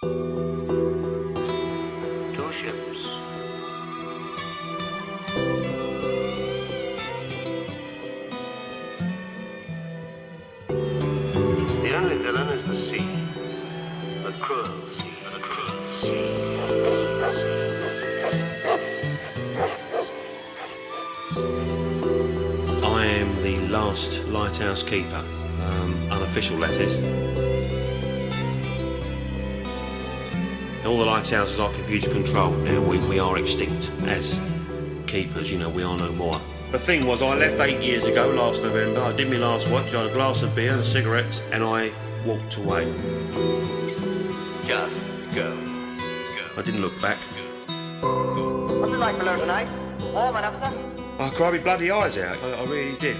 Two ships. The only villain is the sea. The cruel sea. The cruel sea. I am the last lighthouse keeper, unofficial that is. All the lighthouses are computer controlled now. We are extinct as keepers, you know, we are no more. The thing was, I left 8 years ago, last November. I did my last watch, I had a glass of beer and a cigarette, and I walked away. Just go. I didn't look back. What's it like below tonight? Warm enough, sir? I cried my bloody eyes out, I really did.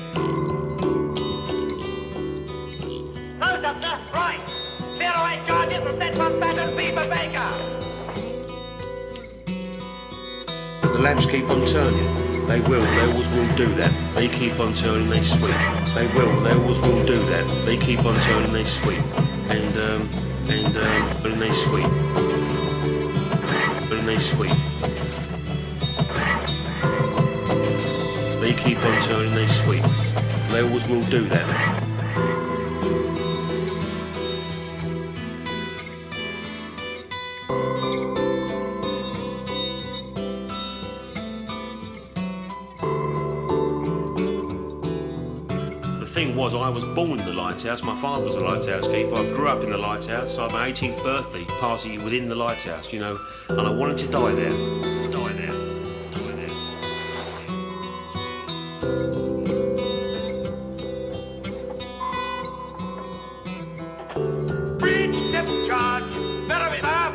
Close up, sir. Right. Clear away charges and set one pattern B for Baker. The lamps keep on turning. They always will do that. They keep on turning, they sweep. They always will do that. They keep on turning, they sweep. And they sweep. And they sweep. They keep on turning, they sweep. They always will do that. The thing was, I was born in the lighthouse. My father was a lighthouse keeper. I grew up in the lighthouse. So I had my 18th birthday party within the lighthouse, you know, and I wanted to die there. Die there. Die there. Breach dip charge. Better be up.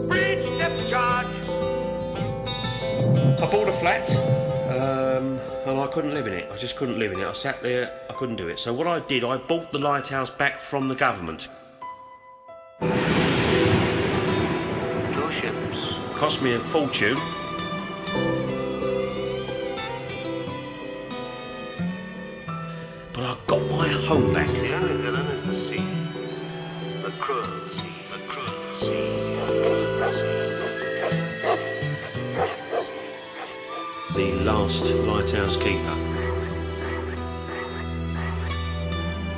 Breach dip charge. I bought a flat, and I couldn't live in it. I just couldn't live in it. I sat there, I couldn't do it. So what I did, I bought the lighthouse back from the government. Two ships. Cost me a fortune. But I got my home back. The only villain is the sea. The cruel sea. The cruel sea. The last lighthouse keeper.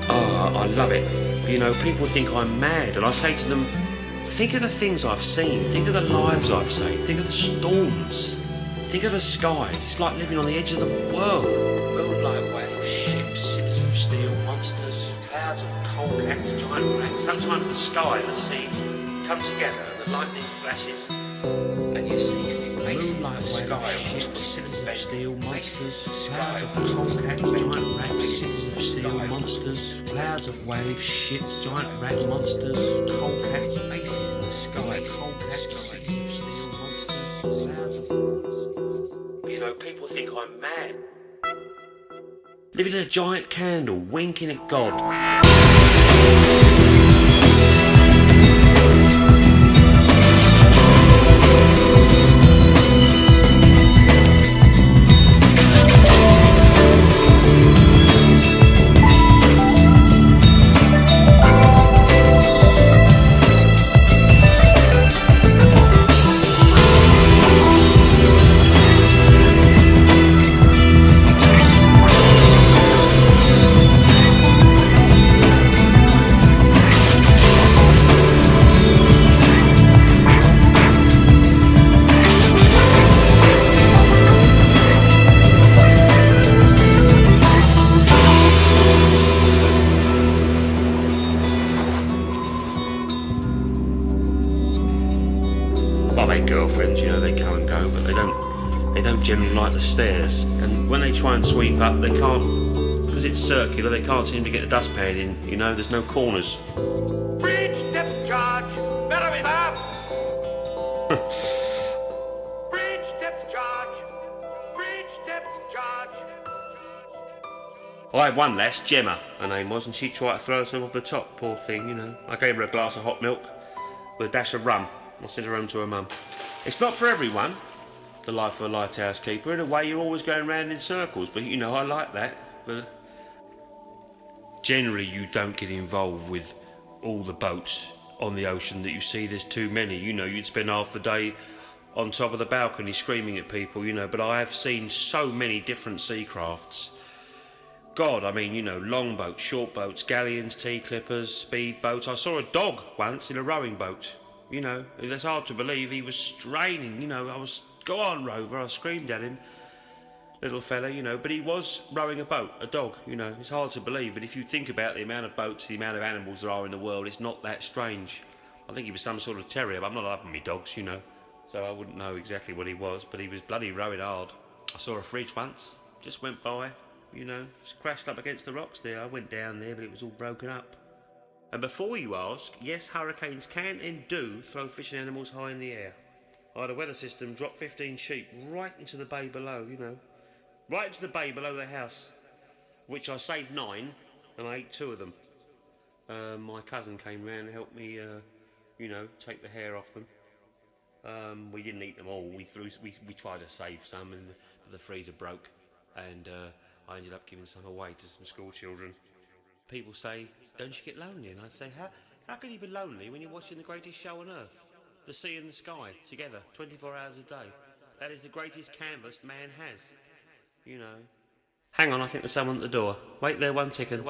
I love it. You know, people think I'm mad, and I say to them, think of the things I've seen, think of the lives I've saved, think of the storms, think of the skies. It's like living on the edge of the world. Moonlight waves, ships, cities of steel, monsters, clouds of coal cats, giant rats. Sometimes the sky and the sea come together and the lightning flashes, and you see faces in the sky, ships, cities of steel, monsters, clouds of coal cats, giant rats, cities of steel, monsters, clouds of waves, ships, giant rat monsters, coal cats, faces in the sky, coal cats, faces of steel, monsters, clouds of... You know, people think I'm mad. Living in a giant candle, winking at God. I've had girlfriends, you know, they come and go, but they don't generally like the stairs. And when they try and sweep up, they can't, because it's circular, they can't seem to get the dustpan in, you know, there's no corners. Breach dip charge. Better be up. Breach dip charge. Breach dip charge. I had one lass, Gemma, her name was, and she tried to throw herself off the top, poor thing, you know. I gave her a glass of hot milk with a dash of rum. I sent her home to her mum. It's not for everyone, the life of a lighthouse keeper. In a way, you're always going round in circles, but you know, I like that. But generally, you don't get involved with all the boats on the ocean that you see. There's too many. You know, you'd spend half the day on top of the balcony screaming at people, you know, but I have seen so many different sea crafts. God, I mean, you know, long boats, short boats, galleons, T-clippers, speed boats. I saw a dog once in a rowing boat. You know, it's hard to believe. He was straining, you know. Go on, Rover, I screamed at him. Little fella, you know, but he was rowing a boat, a dog, you know. It's hard to believe, but if you think about the amount of boats, the amount of animals there are in the world, it's not that strange. I think he was some sort of terrier, but I'm not up with me dogs, you know. So I wouldn't know exactly what he was, but he was bloody rowing hard. I saw a fridge once, just went by, you know, just crashed up against the rocks there. I went down there, but it was all broken up. And before you ask, yes, hurricanes can and do throw fishing animals high in the air. I had a weather system drop 15 sheep right into the bay below, you know. Right into the bay below the house, which I saved 9, and I ate 2 of them. My cousin came round and helped me, you know, take the hair off them. We didn't eat them all. We tried to save some, and the freezer broke, and I ended up giving some away to some school children. People say, "Don't you get lonely?" And I say, "How can you be lonely when you're watching the greatest show on earth, the sea and the sky, together, 24 hours a day? That is the greatest canvas man has, you know." Hang on, I think there's someone at the door. Wait there 1 second.